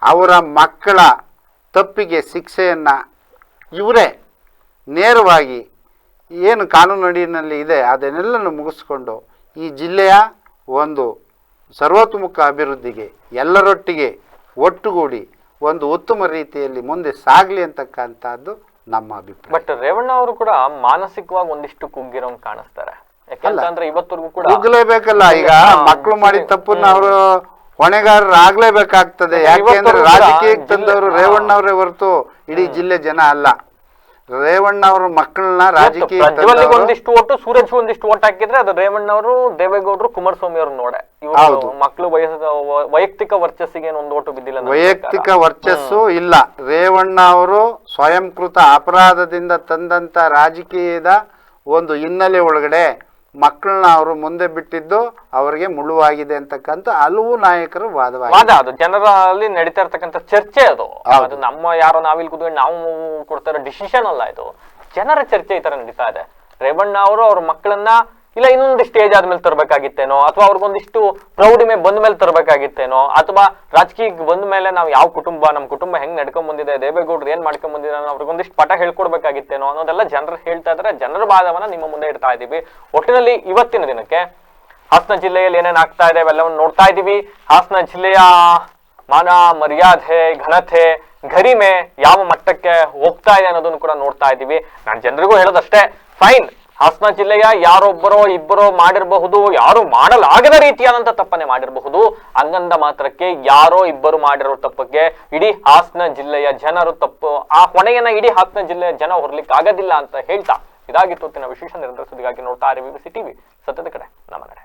ಅವರ ಮಕ್ಕಳ ತಪ್ಪಿಗೆ ಶಿಕ್ಷೆಯನ್ನು ಇವರೇ ನೇರವಾಗಿ ಏನು ಕಾನೂನು ಅಡಿಯಲ್ಲಿ ಇದೆ ಅದನ್ನೆಲ್ಲನೂ ಮುಗಿಸ್ಕೊಂಡು ಈ ಜಿಲ್ಲೆಯ ಒಂದು ಸರ್ವತೋಮುಖ ಅಭಿವೃದ್ಧಿಗೆ ಎಲ್ಲರೊಟ್ಟಿಗೆ ಒಟ್ಟುಗೂಡಿ ಒಂದು ಉತ್ತಮ ರೀತಿಯಲ್ಲಿ ಮುಂದೆ ಸಾಗಲಿ ಅಂತಕ್ಕಂಥದ್ದು ನಮ್ಮ ಅಭಿಪ್ರಾಯ. ಬಟ್ ರೇವಣ್ಣ ಅವರು ಕೂಡ ಮಾನಸಿಕವಾಗಿ ಒಂದಿಷ್ಟು ಕುಗ್ಗಿರೋಂಗ್ ಕಾಣಿಸ್ತಾರೆ. ಯಾಕಂದ್ರೆ ಇವತ್ತರೆಗೂ ಕೂಡ ಕುಗ್ಲೇಬೇಕಲ್ಲ. ಈಗ ಮಕ್ಕಳು ಮಾಡಿದ ತಪ್ಪನ್ನ ಅವರು ಹೊಣೆಗಾರರಾಗ್ಲೇಬೇಕಾಗ್ತದೆ. ಯಾಕೆಂದ್ರೆ ರಾಜಕೀಯಕ್ಕೆ ತಂದವರು ರೇವಣ್ಣ ಅವರೇ ಹೊರತು ಇಡೀ ಜಿಲ್ಲೆ ಜನ ಅಲ್ಲ. ರೇವಣ್ಣ ಅವ್ರ ಮಕ್ಕಳನ್ನ ರಾಜಕೀಯ ಒಂದಿಷ್ಟು ಓಟು ಸೂರಜ್ ಒಂದಿಷ್ಟು ಓಟ್ ಹಾಕಿದ್ರೆ ಅದು ರೇವಣ್ಣ ಅವರು, ದೇವೇಗೌಡರು, ಕುಮಾರಸ್ವಾಮಿ ಅವರು ನೋಡೆ ಇವರು ಮಕ್ಕಳು ವೈಯಕ್ತಿಕ ವರ್ಚಸ್ಸಿಗೆ ಒಂದು ಓಟು ಬಿದ್ದಿಲ್ಲ. ವೈಯಕ್ತಿಕ ವರ್ಚಸ್ಸು ಇಲ್ಲ. ರೇವಣ್ಣ ಅವರು ಸ್ವಯಂಕೃತ ಅಪರಾಧದಿಂದ ತಂದಂತ ರಾಜಕೀಯದ ಒಂದು ಹಿನ್ನೆಲೆ ಒಳಗಡೆ ಮಕ್ಕಳನ್ನ ಅವರು ಮುಂದೆ ಬಿಟ್ಟಿದ್ದು ಅವರಿಗೆ ಮುಳುವಾಗಿದೆ ಅಂತಕ್ಕಂಥ ಹಲವು ನಾಯಕರು ವಾದ. ಅದು ಜನರಲ್ಲಿ ನಡೀತಾ ಇರ್ತಕ್ಕಂಥ ಚರ್ಚೆ. ಅದು ನಮ್ಮ ಯಾರೋ ನಾವಿಲ್ಲಿ ಕೂತ್ಕೊಂಡು ನಾವು ಕೊಡ್ತಾ ಇರೋ ಡಿಸಿಷನ್ ಅಲ್ಲ, ಇದು ಜನರ ಚರ್ಚೆ ಈ ತರ ನಡೀತಾ ಇದೆ. ರೇವಣ್ಣ ಅವರು ಅವ್ರ ಮಕ್ಕಳನ್ನ ಇಲ್ಲ ಇನ್ನೊಂದು ಸ್ಟೇಜ್ ಆದ್ಮೇಲೆ ತರಬೇಕಾಗಿತ್ತೇನೋ, ಅಥವಾ ಅವ್ರಿಗೊಂದಿಷ್ಟು ಪ್ರೌಢಿಮೆ ಬಂದ ಮೇಲೆ ತರಬೇಕಾಗಿತ್ತೇನೋ, ಅಥವಾ ರಾಜಕೀಯಕ್ಕೆ ಬಂದ ಮೇಲೆ ನಾವು ಯಾವ ಕುಟುಂಬ, ನಮ್ಮ ಕುಟುಂಬ ಹೆಂಗ್ ನಡ್ಕೊಂಡ್ ಬಂದಿದೆ, ದೇವೇಗೌಡರು ಏನ್ ಮಾಡ್ಕೊಂಡ್ ಬಂದಿದ್ದಾರೆ, ಅವ್ರಿಗೊಂದಿಷ್ಟು ಪಾಠ ಹೇಳ್ಕೊಡ್ಬೇಕಾಗಿತ್ತೇನೋ ಅನ್ನೋದೆಲ್ಲ ಜನರು ಹೇಳ್ತಾ ಇದ್ರೆ ಜನರ ವಾದವನ್ನ ನಿಮ್ಮ ಮುಂದೆ ಇಡ್ತಾ ಇದೀವಿ. ಒಟ್ಟಿನಲ್ಲಿ ಇವತ್ತಿನ ದಿನಕ್ಕೆ ಹಾಸನ ಜಿಲ್ಲೆಯಲ್ಲಿ ಏನೇನ್ ಆಗ್ತಾ ಇದೆ ಅವೆಲ್ಲವನ್ನು ನೋಡ್ತಾ ಇದೀವಿ. ಹಾಸನ ಜಿಲ್ಲೆಯ ಮಾನ ಮರ್ಯಾದೆ, ಘನತೆ, ಗರಿಮೆ ಯಾವ ಮಟ್ಟಕ್ಕೆ ಹೋಗ್ತಾ ಇದೆ ಅನ್ನೋದನ್ನು ಕೂಡ ನೋಡ್ತಾ ಇದೀವಿ. ನಾನು ಜನರಿಗೂ ಹೇಳೋದಷ್ಟೇ, ಫೈನ್, ಹಾಸನ ಜಿಲ್ಲೆಯ ಯಾರೊಬ್ಬರೋ ಇಬ್ಬರೋ ಮಾಡಿರಬಹುದು, ಯಾರು ಮಾಡಲಾಗದ ರೀತಿಯಾದಂತ ತಪ್ಪನೆ ಮಾಡಿರಬಹುದು. ಹಂಗಂದ ಮಾತ್ರಕ್ಕೆ ಯಾರೋ ಇಬ್ಬರು ಮಾಡಿರೋ ತಪ್ಪಕ್ಕೆ ಇಡೀ ಹಾಸನ ಜಿಲ್ಲೆಯ ಜನರು ತಪ್ಪು, ಆ ಹೊಣೆಯನ್ನ ಇಡೀ ಹಾಸನ ಜಿಲ್ಲೆಯ ಜನ ಹೊರಲಿಕ್ಕೆ ಆಗೋದಿಲ್ಲ ಅಂತ ಹೇಳ್ತಾ ಇದಾಗಿತ್ತು ಇವತ್ತಿನ ವಿಶೇಷ. ನಿರಂತರ ಸುದ್ದಿಗಾಗಿ ನೋಡ್ತಾ ಇರಿ BBC ಟಿವಿ, ಸತ್ಯದ ಕಡೆ ನಮ್ಮ ನಡೆ.